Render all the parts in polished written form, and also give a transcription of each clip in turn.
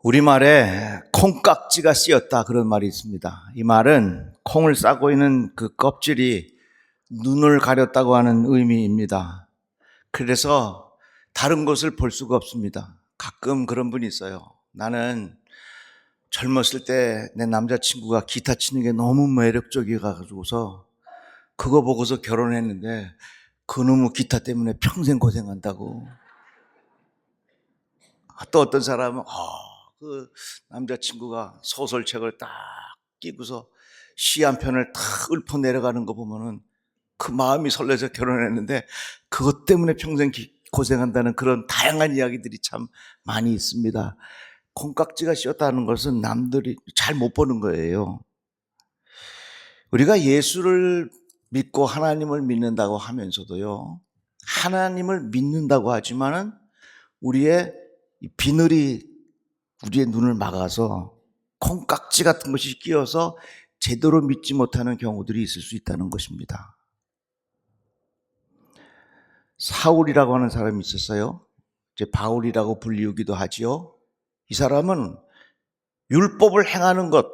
우리말에 콩깍지가 씌었다 그런 말이 있습니다. 이 말은 콩을 싸고 있는 그 껍질이 눈을 가렸다고 하는 의미입니다. 그래서 다른 것을 볼 수가 없습니다. 가끔 그런 분이 있어요. 나는 젊었을 때 내 남자친구가 기타 치는 게 너무 매력적이어가지고서 그거 보고서 결혼했는데 그놈의 기타 때문에 평생 고생한다고. 또 어떤 사람은 그 남자친구가 소설책을 딱 끼고서 시 한 편을 탁 읊어 내려가는 거 보면은 그 마음이 설레서 결혼했는데 그것 때문에 평생 고생한다는 그런 다양한 이야기들이 참 많이 있습니다. 콩깍지가 씌었다는 것은 남들이 잘 못 보는 거예요. 우리가 예수를 믿고 하나님을 믿는다고 하면서도요, 하나님을 믿는다고 하지만은 우리의 비늘이 우리의 눈을 막아서 콩깍지 같은 것이 끼어서 제대로 믿지 못하는 경우들이 있을 수 있다는 것입니다. 사울이라고 하는 사람이 있었어요. 이제 바울이라고 불리우기도 하지요. 이 사람은 율법을 행하는 것,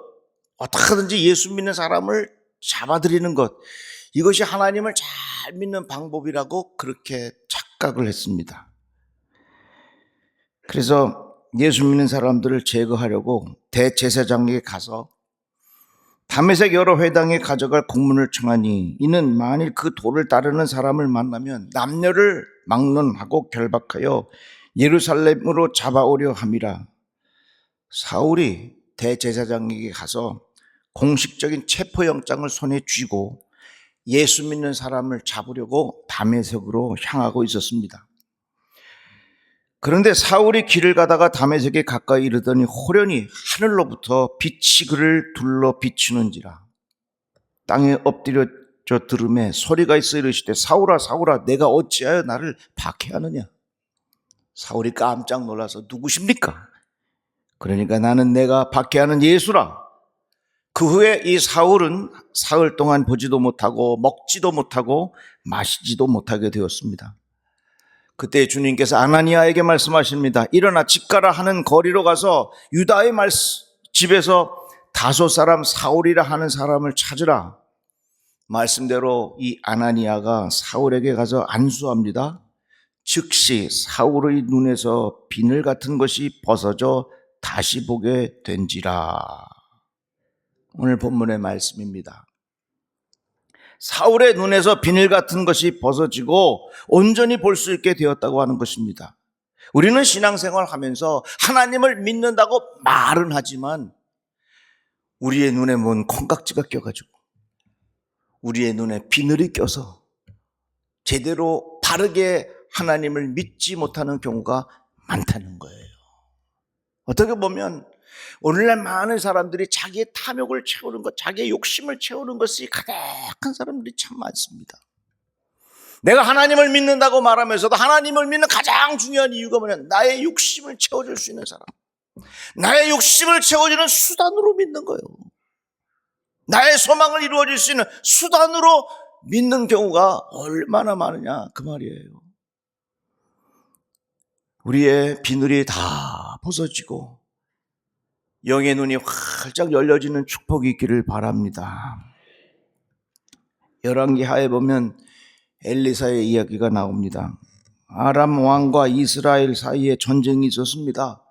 어떻게든지 예수 믿는 사람을 잡아들이는 것, 이것이 하나님을 잘 믿는 방법이라고 그렇게 착각을 했습니다. 그래서 예수 믿는 사람들을 제거하려고 대제사장에게 가서 다메섹 여러 회당에 가져갈 공문을 청하니 이는 만일 그 도를 따르는 사람을 만나면 남녀를 막론하고 결박하여 예루살렘으로 잡아오려 함이라. 사울이 대제사장에게 가서 공식적인 체포영장을 손에 쥐고 예수 믿는 사람을 잡으려고 다메섹으로 향하고 있었습니다. 그런데 사울이 길을 가다가 다메섹에 가까이 이르더니 호련히 하늘로부터 빛이 그를 둘러 비추는지라. 땅에 엎드려져 들음에 소리가 있어 이르시되 사울아 사울아 내가 어찌하여 나를 박해하느냐. 사울이 깜짝 놀라서 누구십니까? 그러니까 나는 내가 박해하는 예수라. 그 후에 이 사울은 사흘 동안 보지도 못하고 먹지도 못하고 마시지도 못하게 되었습니다. 그때 주님께서 아나니아에게 말씀하십니다. 일어나 집 가라 하는 거리로 가서 유다의 집에서 다소 사람 사울이라 하는 사람을 찾으라. 말씀대로 이 아나니아가 사울에게 가서 안수합니다. 즉시 사울의 눈에서 비늘 같은 것이 벗어져 다시 보게 된지라. 오늘 본문의 말씀입니다. 사울의 눈에서 비늘 같은 것이 벗어지고 온전히 볼 수 있게 되었다고 하는 것입니다. 우리는 신앙생활 하면서 하나님을 믿는다고 말은 하지만 우리의 눈에 뭔 콩깍지가 껴가지고 우리의 눈에 비늘이 껴서 제대로 바르게 하나님을 믿지 못하는 경우가 많다는 거예요. 어떻게 보면 오늘날 많은 사람들이 자기의 탐욕을 채우는 것, 자기의 욕심을 채우는 것이 가득한 사람들이 참 많습니다. 내가 하나님을 믿는다고 말하면서도 하나님을 믿는 가장 중요한 이유가 뭐냐면 나의 욕심을 채워줄 수 있는 사람, 나의 욕심을 채워주는 수단으로 믿는 거예요. 나의 소망을 이루어질 수 있는 수단으로 믿는 경우가 얼마나 많으냐 그 말이에요. 우리의 비늘이 다 벗어지고 영의 눈이 활짝 열려지는 축복이 있기를 바랍니다. 열왕기하에 보면 엘리사의 이야기가 나옵니다. 아람 왕과 이스라엘 사이에 전쟁이 있었습니다.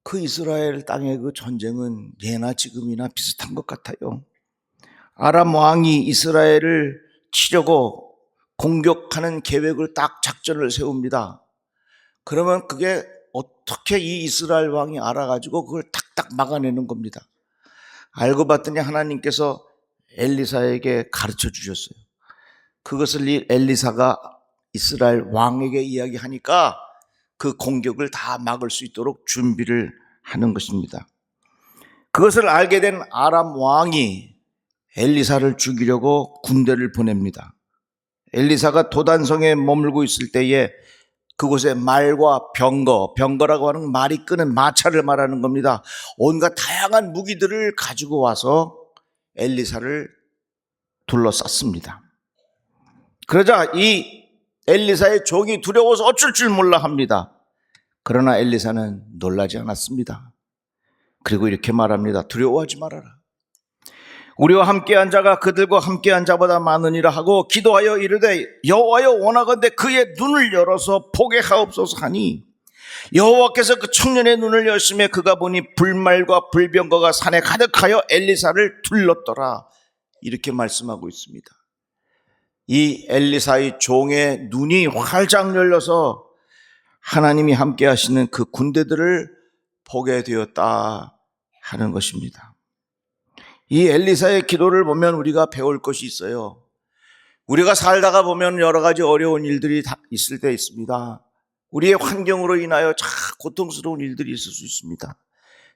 그 이스라엘 땅의 그 전쟁은 예나 지금이나 비슷한 것 같아요. 아람 왕이 이스라엘을 치려고 공격하는 계획을 딱 작전을 세웁니다. 그러면 그게 어떻게 이 이스라엘 왕이 알아가지고 그걸 탁탁 막아내는 겁니다. 알고 봤더니 하나님께서 엘리사에게 가르쳐 주셨어요. 그것을 엘리사가 이스라엘 왕에게 이야기하니까 그 공격을 다 막을 수 있도록 준비를 하는 것입니다. 그것을 알게 된 아람 왕이 엘리사를 죽이려고 군대를 보냅니다. 엘리사가 도단성에 머물고 있을 때에 그곳에 말과 병거라고 하는 말이 끄는 마차를 말하는 겁니다. 온갖 다양한 무기들을 가지고 와서 엘리사를 둘러쌌습니다. 그러자 이 엘리사의 종이 두려워서 어쩔 줄 몰라 합니다. 그러나 엘리사는 놀라지 않았습니다. 그리고 이렇게 말합니다. 두려워하지 말아라. 우리와 함께한 자가 그들과 함께한 자보다 많으니라 하고 기도하여 이르되 여호와여 원하건대 그의 눈을 열어서 보게 하옵소서 하니 여호와께서 그 청년의 눈을 여심에 그가 보니 불말과 불병거가 산에 가득하여 엘리사를 둘렀더라. 이렇게 말씀하고 있습니다. 이 엘리사의 종의 눈이 활짝 열려서 하나님이 함께 하시는 그 군대들을 보게 되었다 하는 것입니다. 이 엘리사의 기도를 보면 우리가 배울 것이 있어요. 우리가 살다가 보면 여러 가지 어려운 일들이 다 있을 때 있습니다. 우리의 환경으로 인하여 참 고통스러운 일들이 있을 수 있습니다.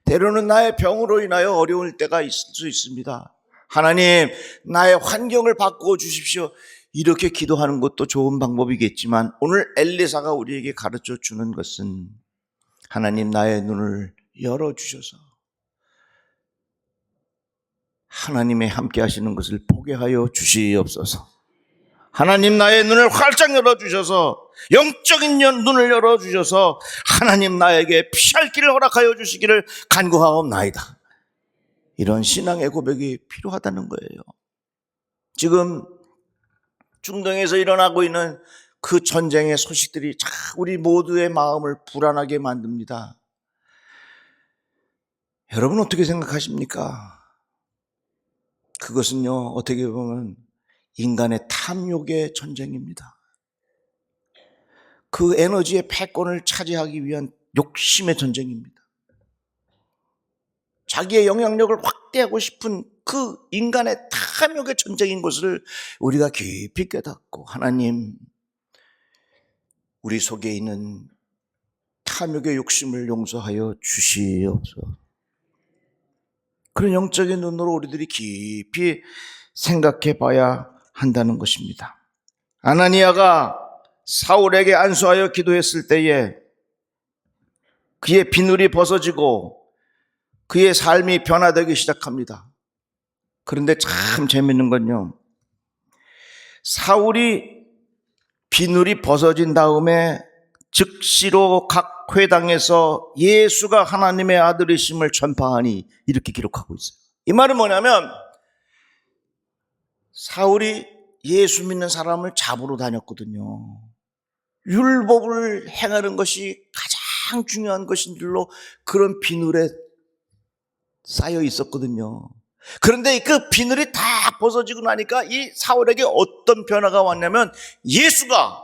때로는 나의 병으로 인하여 어려울 때가 있을 수 있습니다. 하나님, 나의 환경을 바꾸어 주십시오. 이렇게 기도하는 것도 좋은 방법이겠지만 오늘 엘리사가 우리에게 가르쳐 주는 것은 하나님 나의 눈을 열어주셔서 하나님의 함께 하시는 것을 보게 하여 주시옵소서. 하나님 나의 눈을 활짝 열어주셔서 영적인 눈을 열어주셔서 하나님 나에게 피할 길을 허락하여 주시기를 간구하옵나이다. 이런 신앙의 고백이 필요하다는 거예요. 지금 중동에서 일어나고 있는 그 전쟁의 소식들이 참 우리 모두의 마음을 불안하게 만듭니다. 여러분 어떻게 생각하십니까? 그것은요, 어떻게 보면 인간의 탐욕의 전쟁입니다. 그 에너지의 패권을 차지하기 위한 욕심의 전쟁입니다. 자기의 영향력을 확대하고 싶은 그 인간의 탐욕의 전쟁인 것을 우리가 깊이 깨닫고 하나님, 우리 속에 있는 탐욕의 욕심을 용서하여 주시옵소서. 그런 영적인 눈으로 우리들이 깊이 생각해 봐야 한다는 것입니다. 아나니아가 사울에게 안수하여 기도했을 때에 그의 비늘이 벗어지고 그의 삶이 변화되기 시작합니다. 그런데 참 재밌는 건요, 사울이 비늘이 벗어진 다음에 즉시로 각 회당에서 예수가 하나님의 아들이심을 전파하니 이렇게 기록하고 있어요. 이 말은 뭐냐면 사울이 예수 믿는 사람을 잡으러 다녔거든요. 율법을 행하는 것이 가장 중요한 것인 줄로 그런 비늘에 쌓여 있었거든요. 그런데 그 비늘이 다 벗어지고 나니까 이 사울에게 어떤 변화가 왔냐면 예수가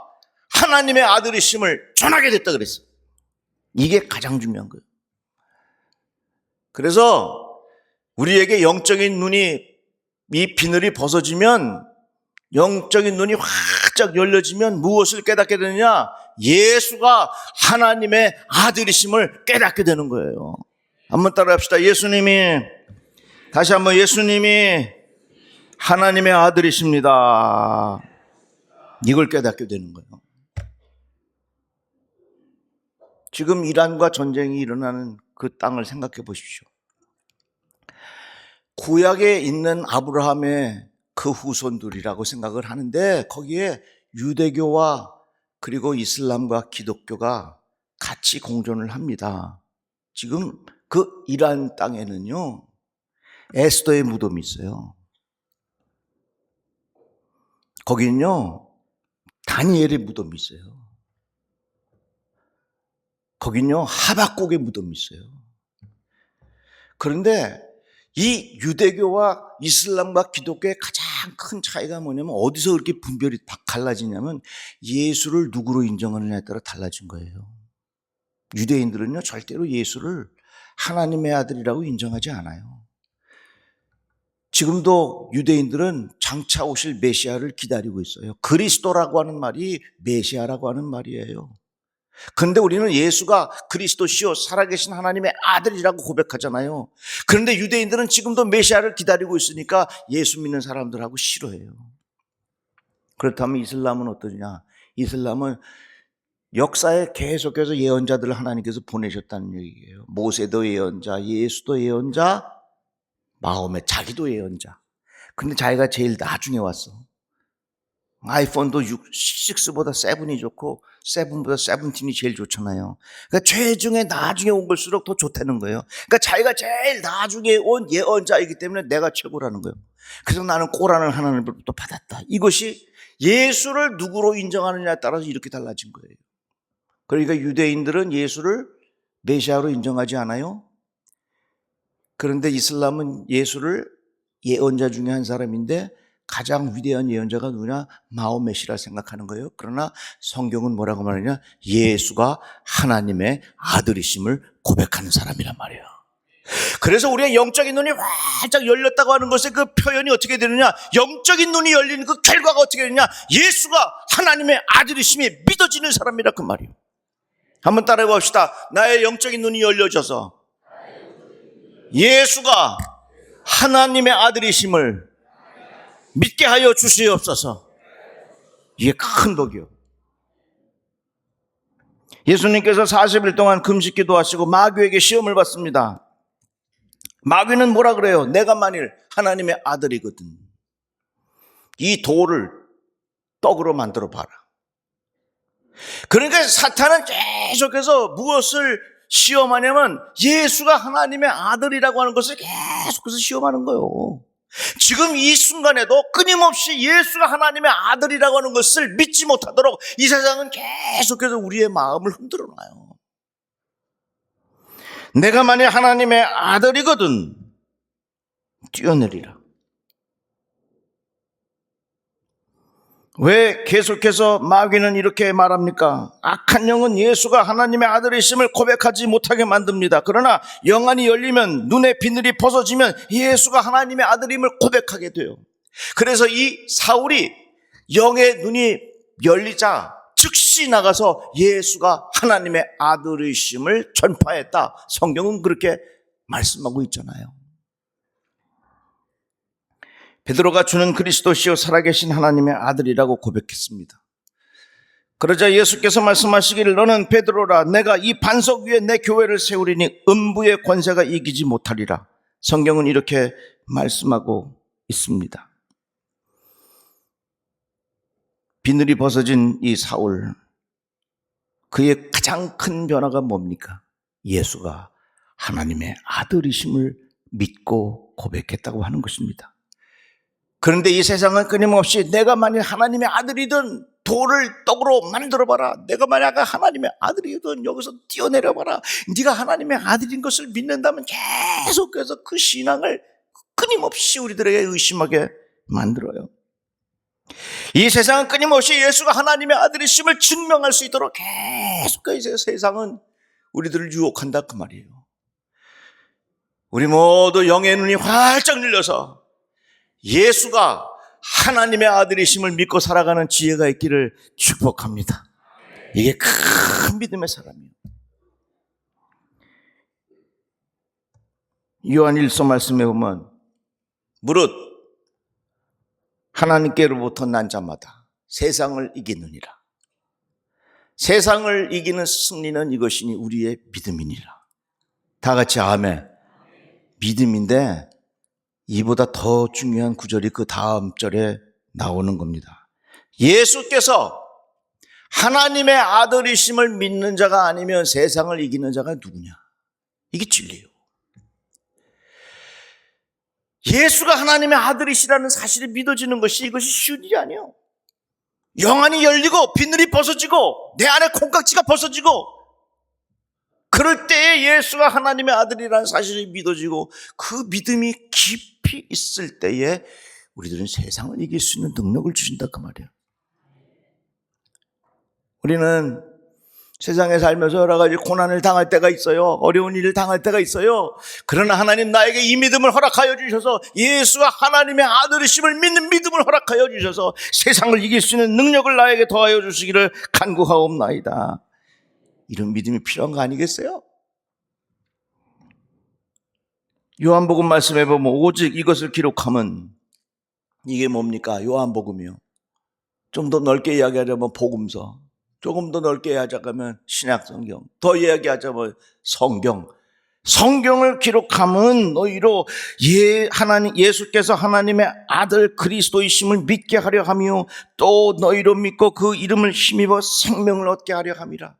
하나님의 아들이심을 전하게 됐다 그랬어요. 이게 가장 중요한 거예요. 그래서 우리에게 영적인 눈이, 이 비늘이 벗어지면, 영적인 눈이 활짝 열려지면 무엇을 깨닫게 되느냐? 예수가 하나님의 아들이심을 깨닫게 되는 거예요. 한번 따라합시다. 다시 한번 예수님이 하나님의 아들이십니다. 이걸 깨닫게 되는 거예요. 지금 이란과 전쟁이 일어나는 그 땅을 생각해 보십시오. 구약에 있는 아브라함의 그 후손들이라고 생각을 하는데 거기에 유대교와 그리고 이슬람과 기독교가 같이 공존을 합니다. 지금 그 이란 땅에는요, 에스더의 무덤이 있어요. 거기는요, 다니엘의 무덤이 있어요. 거긴요, 하박국의 무덤이 있어요. 그런데 이 유대교와 이슬람과 기독교의 가장 큰 차이가 뭐냐면 어디서 그렇게 분별이 다 갈라지냐면 예수를 누구로 인정하느냐에 따라 달라진 거예요. 유대인들은요, 절대로 예수를 하나님의 아들이라고 인정하지 않아요. 지금도 유대인들은 장차 오실 메시아를 기다리고 있어요. 그리스도라고 하는 말이 메시아라고 하는 말이에요. 그런데 우리는 예수가 그리스도시요 살아계신 하나님의 아들이라고 고백하잖아요. 그런데 유대인들은 지금도 메시아를 기다리고 있으니까 예수 믿는 사람들하고 싫어해요. 그렇다면 이슬람은 어떠냐? 이슬람은 역사에 계속해서 예언자들을 하나님께서 보내셨다는 얘기예요. 모세도 예언자, 예수도 예언자, 마호메 자기도 예언자. 근데 자기가 제일 나중에 왔어. 아이폰도 6보다 7이 좋고 7보다 17이 제일 좋잖아요. 그러니까 최중에 나중에 온 걸수록 더 좋다는 거예요. 그러니까 자기가 제일 나중에 온 예언자이기 때문에 내가 최고라는 거예요. 그래서 나는 꼬라는 하나님으로부터 받았다. 이것이 예수를 누구로 인정하느냐에 따라서 이렇게 달라진 거예요. 그러니까 유대인들은 예수를 메시아로 인정하지 않아요. 그런데 이슬람은 예수를 예언자 중에 한 사람인데 가장 위대한 예언자가 누구냐? 마호메시라 생각하는 거예요. 그러나 성경은 뭐라고 말하냐? 예수가 하나님의 아들이심을 고백하는 사람이란 말이에요. 그래서 우리의 영적인 눈이 활짝 열렸다고 하는 것의 그 표현이 어떻게 되느냐? 영적인 눈이 열리는 그 결과가 어떻게 되느냐? 예수가 하나님의 아들이심이 믿어지는 사람이라 그 말이에요. 한번 따라해 봅시다. 나의 영적인 눈이 열려져서 예수가 하나님의 아들이심을 믿게 하여 주시옵소서. 이게 큰 복이요. 예수님께서 40일 동안 금식 기도하시고 마귀에게 시험을 받습니다. 마귀는 뭐라 그래요? 내가 만일 하나님의 아들이거든 이 돌을 떡으로 만들어 봐라. 그러니까 사탄은 계속해서 무엇을 시험하냐면 예수가 하나님의 아들이라고 하는 것을 계속해서 시험하는 거예요. 지금 이 순간에도 끊임없이 예수가 하나님의 아들이라고 하는 것을 믿지 못하도록 이 세상은 계속해서 우리의 마음을 흔들어 놔요. 내가 만약 하나님의 아들이거든 뛰어내리라. 왜 계속해서 마귀는 이렇게 말합니까? 악한 영은 예수가 하나님의 아들이심을 고백하지 못하게 만듭니다. 그러나 영안이 열리면 눈의 비늘이 벗어지면 예수가 하나님의 아들임을 고백하게 돼요. 그래서 이 사울이 영의 눈이 열리자 즉시 나가서 예수가 하나님의 아들이심을 전파했다. 성경은 그렇게 말씀하고 있잖아요. 베드로가 주는 그리스도시요 살아계신 하나님의 아들이라고 고백했습니다. 그러자 예수께서 말씀하시기를 너는 베드로라 내가 이 반석 위에 내 교회를 세우리니 음부의 권세가 이기지 못하리라. 성경은 이렇게 말씀하고 있습니다. 비늘이 벗어진 이 사울, 그의 가장 큰 변화가 뭡니까? 예수가 하나님의 아들이심을 믿고 고백했다고 하는 것입니다. 그런데 이 세상은 끊임없이 내가 만약 하나님의 아들이든 돌을 떡으로 만들어봐라. 내가 만약 하나님의 아들이든 여기서 뛰어내려봐라. 네가 하나님의 아들인 것을 믿는다면 계속해서 그 신앙을 끊임없이 우리들에게 의심하게 만들어요. 이 세상은 끊임없이 예수가 하나님의 아들이심을 증명할 수 있도록 계속해서 세상은 우리들을 유혹한다 그 말이에요. 우리 모두 영의 눈이 활짝 열려서 예수가 하나님의 아들이심을 믿고 살아가는 지혜가 있기를 축복합니다. 이게 큰 믿음의 사람이에요. 요한 1서 말씀에 보면 무릇 하나님께로부터 난 자마다 세상을 이기느니라. 세상을 이기는 승리는 이것이니 우리의 믿음이니라. 다 같이 아멘. 믿음인데 이보다 더 중요한 구절이 그 다음 절에 나오는 겁니다. 예수께서 하나님의 아들이심을 믿는 자가 아니면 세상을 이기는 자가 누구냐? 이게 진리예요. 예수가 하나님의 아들이시라는 사실이 믿어지는 것이 이것이 쉬운 일이 아니에요. 영안이 열리고 비늘이 벗어지고 내 안에 콩깍지가 벗어지고 그럴 때에 예수가 하나님의 아들이라는 사실이 믿어지고 그 믿음이 깊이 있을 때에 우리들은 세상을 이길 수 있는 능력을 주신다 그 말이에요. 우리는 세상에 살면서 여러 가지 고난을 당할 때가 있어요. 어려운 일을 당할 때가 있어요. 그러나 하나님 나에게 이 믿음을 허락하여 주셔서 예수가 하나님의 아들이심을 믿는 믿음을 허락하여 주셔서 세상을 이길 수 있는 능력을 나에게 더하여 주시기를 간구하옵나이다. 이런 믿음이 필요한 거 아니겠어요? 요한복음 말씀해 보면 오직 이것을 기록하면 이게 뭡니까? 요한복음이요. 좀 더 넓게 이야기하자면 복음서, 조금 더 넓게 이야기하자면 신약성경, 더 이야기하자면 성경. 성경을 기록함은 너희로 예수께서 하나님의 아들 그리스도이심을 믿게 하려 하며 또 너희로 믿고 그 이름을 힘입어 생명을 얻게 하려 함이라.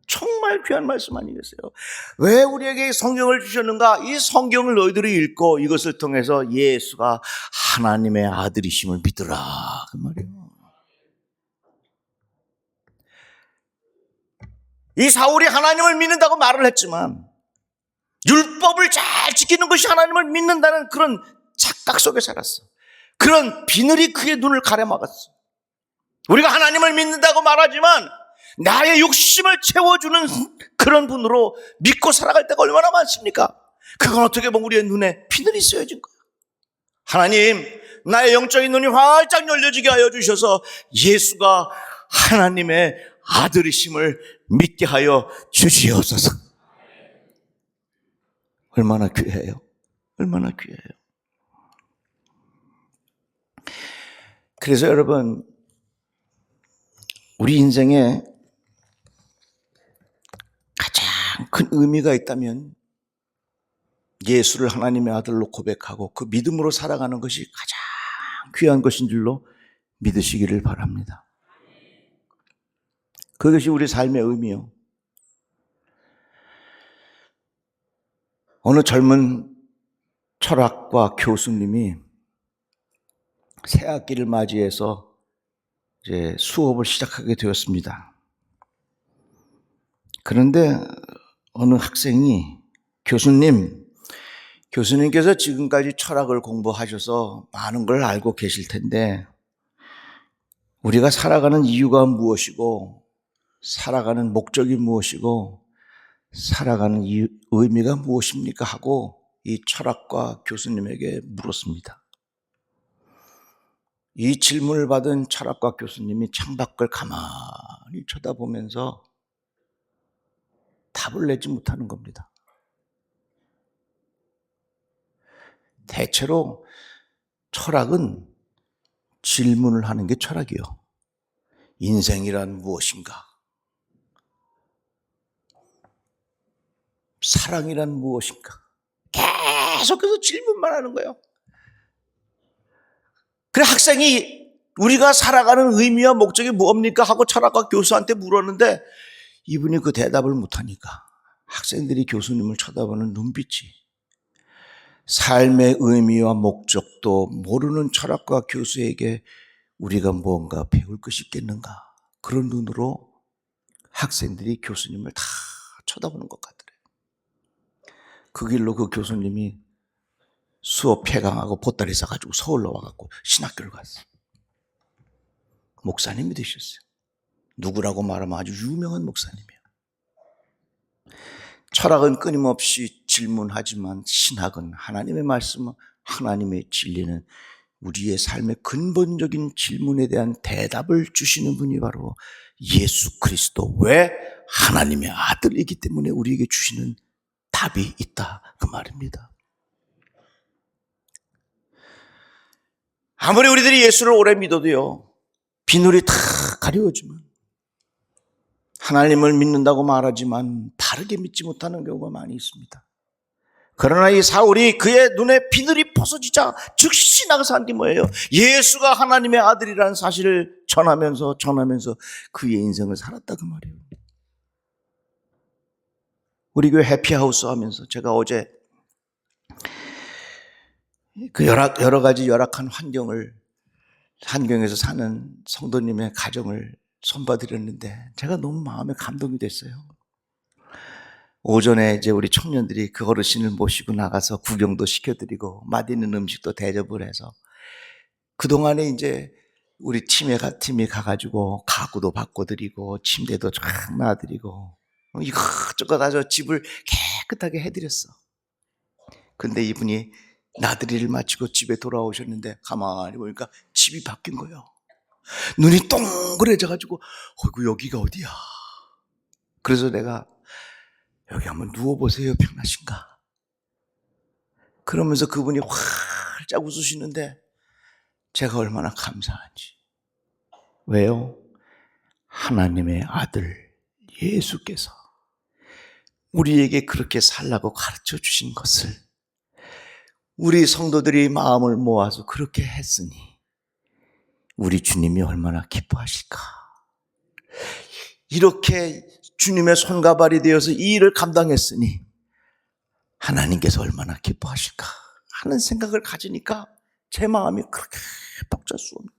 정말 귀한 말씀 아니겠어요? 왜 우리에게 성경을 주셨는가? 이 성경을 너희들이 읽고 이것을 통해서 예수가 하나님의 아들이심을 믿으라, 그 말이에요. 이 사울이 하나님을 믿는다고 말을 했지만 율법을 잘 지키는 것이 하나님을 믿는다는 그런 착각 속에 살았어. 그런 비늘이 그의 눈을 가려막았어. 우리가 하나님을 믿는다고 말하지만 나의 욕심을 채워주는 그런 분으로 믿고 살아갈 때가 얼마나 많습니까? 그건 어떻게 보면 우리의 눈에 비늘이 쓰여진 거야. 하나님, 나의 영적인 눈이 활짝 열려지게 하여 주셔서 예수가 하나님의 아들이심을 믿게 하여 주시옵소서. 얼마나 귀해요. 얼마나 귀해요. 그래서 여러분, 우리 인생에 가장 큰 의미가 있다면 예수를 하나님의 아들로 고백하고 그 믿음으로 살아가는 것이 가장 귀한 것인 줄로 믿으시기를 바랍니다. 그것이 우리 삶의 의미요. 어느 젊은 철학과 교수님이 새 학기를 맞이해서 이제 수업을 시작하게 되었습니다. 그런데 어느 학생이 교수님께서 지금까지 철학을 공부하셔서 많은 걸 알고 계실 텐데 우리가 살아가는 이유가 무엇이고 살아가는 목적이 무엇이고 살아가는 의미가 무엇입니까? 하고 이 철학과 교수님에게 물었습니다. 이 질문을 받은 철학과 교수님이 창밖을 가만히 쳐다보면서 답을 내지 못하는 겁니다. 대체로 철학은 질문을 하는 게 철학이요. 인생이란 무엇인가? 사랑이란 무엇인가? 계속해서 질문만 하는 거예요. 그래 학생이 우리가 살아가는 의미와 목적이 뭡니까? 하고 철학과 교수한테 물었는데 이분이 그 대답을 못하니까 학생들이 교수님을 쳐다보는 눈빛이 삶의 의미와 목적도 모르는 철학과 교수에게 우리가 뭔가 배울 것이 있겠는가? 그런 눈으로 학생들이 교수님을 다 쳐다보는 것 같더래요. 그 길로 그 교수님이 수업 폐강하고 보따리 싸가지고 서울로 와갖고 신학교를 갔어요. 목사님이 되셨어요. 누구라고 말하면 아주 유명한 목사님이에요. 철학은 끊임없이 질문하지만 신학은 하나님의 말씀은 하나님의 진리는 우리의 삶의 근본적인 질문에 대한 대답을 주시는 분이 바로 예수 그리스도. 왜? 하나님의 아들이기 때문에 우리에게 주시는 답이 있다 그 말입니다. 아무리 우리들이 예수를 오래 믿어도요 비늘이 다 가려워지면 하나님을 믿는다고 말하지만 바르게 믿지 못하는 경우가 많이 있습니다. 그러나 이 사울이 그의 눈에 비늘이 벗어지자 즉시 나가서 한 게 뭐예요? 예수가 하나님의 아들이라는 사실을 전하면서 그의 인생을 살았다 그 말이에요. 우리 교회 해피하우스 하면서 제가 어제 그 여러 가지 열악한 환경에서 사는 성도님의 가정을 선봐드렸는데 제가 너무 마음에 감동이 됐어요. 오전에 이제 우리 청년들이 그 어르신을 모시고 나가서 구경도 시켜드리고 맛있는 음식도 대접을 해서 그동안에 이제 우리 팀이 가가지고 가구도 바꿔드리고 침대도 쫙 놔드리고 이것저것 아주 집을 깨끗하게 해드렸어. 근데 이분이 나들이를 마치고 집에 돌아오셨는데 가만히 보니까 집이 바뀐 거예요. 눈이 동그래져가지고 어이구 여기가 어디야. 그래서 내가 여기 한번 누워보세요 편하신가. 그러면서 그분이 활짝 웃으시는데 제가 얼마나 감사한지. 왜요? 하나님의 아들 예수께서 우리에게 그렇게 살라고 가르쳐 주신 것을 우리 성도들이 마음을 모아서 그렇게 했으니 우리 주님이 얼마나 기뻐하실까. 이렇게 주님의 손과 발이 되어서 이 일을 감당했으니 하나님께서 얼마나 기뻐하실까 하는 생각을 가지니까 제 마음이 그렇게 벅찼습니다.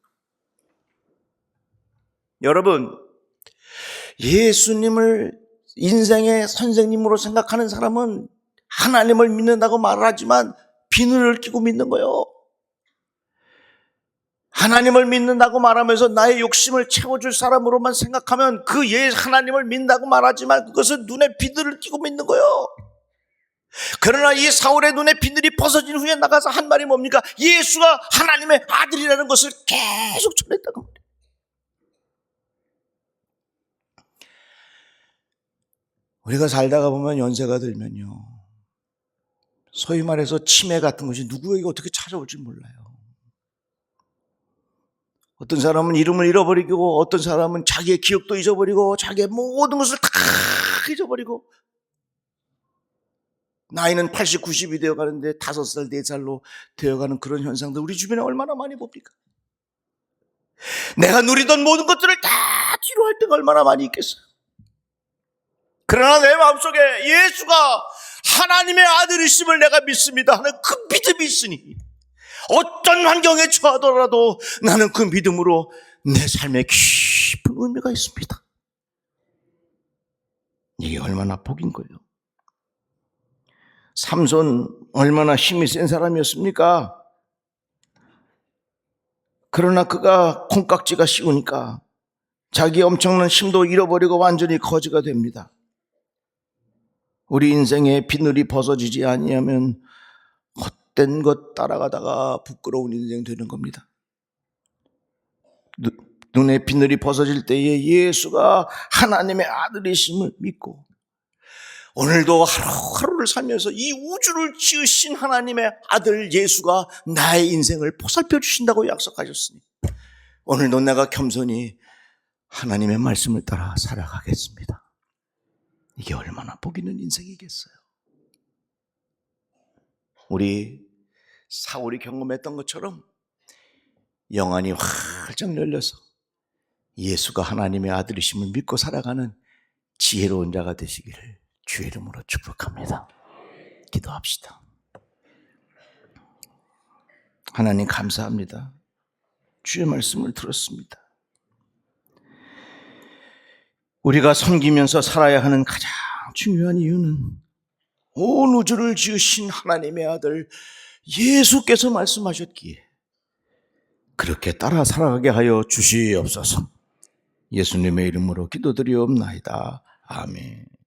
여러분, 예수님을 인생의 선생님으로 생각하는 사람은 하나님을 믿는다고 말하지만 비늘을 끼고 믿는 거예요. 하나님을 믿는다고 말하면서 나의 욕심을 채워줄 사람으로만 생각하면 그 하나님을 믿는다고 말하지만 그것은 눈에 비늘을 끼고 믿는 거예요. 그러나 이 사울의 눈에 비늘이 벗어진 후에 나가서 한 말이 뭡니까? 예수가 하나님의 아들이라는 것을 계속 전했다고 말해요. 우리가 살다가 보면 연세가 들면요, 소위 말해서 치매 같은 것이 누구에게 어떻게 찾아올지 몰라요. 어떤 사람은 이름을 잃어버리고 어떤 사람은 자기의 기억도 잊어버리고 자기의 모든 것을 다 잊어버리고 나이는 80, 90이 되어가는데 5살, 4살로 되어가는 그런 현상들 우리 주변에 얼마나 많이 봅니까? 내가 누리던 모든 것들을 다 뒤로 할 때가 얼마나 많이 있겠어요. 그러나 내 마음속에 예수가 하나님의 아들이심을 내가 믿습니다 하는 그 믿음이 있으니 어떤 환경에 처하더라도 나는 그 믿음으로 내 삶에 깊은 의미가 있습니다. 이게 얼마나 복인 거예요. 삼손 얼마나 힘이 센 사람이었습니까? 그러나 그가 콩깍지가 씌우니까 자기 엄청난 힘도 잃어버리고 완전히 거지가 됩니다. 우리 인생의 비늘이 벗어지지 아니하면 헛된 것 따라가다가 부끄러운 인생 되는 겁니다. 눈에 비늘이 벗어질 때에 예수가 하나님의 아들이심을 믿고 오늘도 하루하루를 살면서 이 우주를 지으신 하나님의 아들 예수가 나의 인생을 보살펴 주신다고 약속하셨으니 오늘도 내가 겸손히 하나님의 말씀을 따라 살아가겠습니다. 이게 얼마나 복 있는 인생이겠어요. 우리 사울이 경험했던 것처럼 영안이 활짝 열려서 예수가 하나님의 아들이심을 믿고 살아가는 지혜로운 자가 되시기를 주의 이름으로 축복합니다. 기도합시다. 하나님 감사합니다. 주의 말씀을 들었습니다. 우리가 섬기면서 살아야 하는 가장 중요한 이유는 온 우주를 지으신 하나님의 아들 예수께서 말씀하셨기에 그렇게 따라 살아가게 하여 주시옵소서. 예수님의 이름으로 기도드리옵나이다. 아멘.